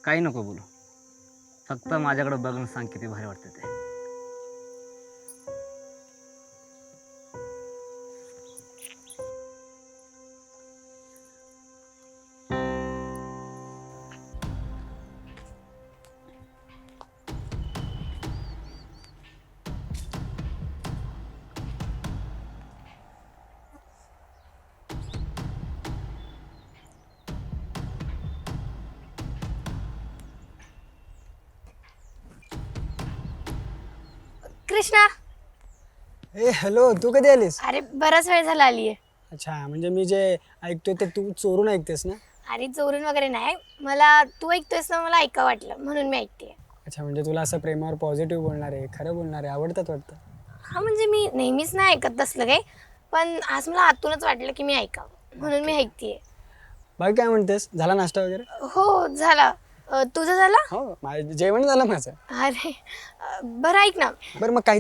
काही नको बोलू, फक्त माझ्याकडे बघून सांग किती भारी वाटते ते. कृष्णा, ए हॅलो, तू कधी आलीस? अरे बराच वेळ झाला आलीये. अच्छा, म्हणजे मी जे ऐकतोय ते तू चोरून ऐकतेस ना? अरे चोरून वगैरे नाही, मला तू ऐकतोयस ना, मला ऐका वाटलं म्हणून मी ऐकते. अच्छा, म्हणजे तुला असं प्रेमावर पॉझिटिव्ह बोलणार आहे, खरं बोलणार आहे आवडतात वाटतं. हा म्हणजे मी नेहमीच नाही ऐकत तसलं काही, पण आज मला आतूनच वाटलं की मी ऐकावं म्हणून मी ऐकतेय. बाकी काय म्हणतेस, झाला नाश्ता वगैरे? हो झाला. तुझं झालं? हो, जेवण झालं माझं. अरे बरं ऐक ना. बरं, मग काही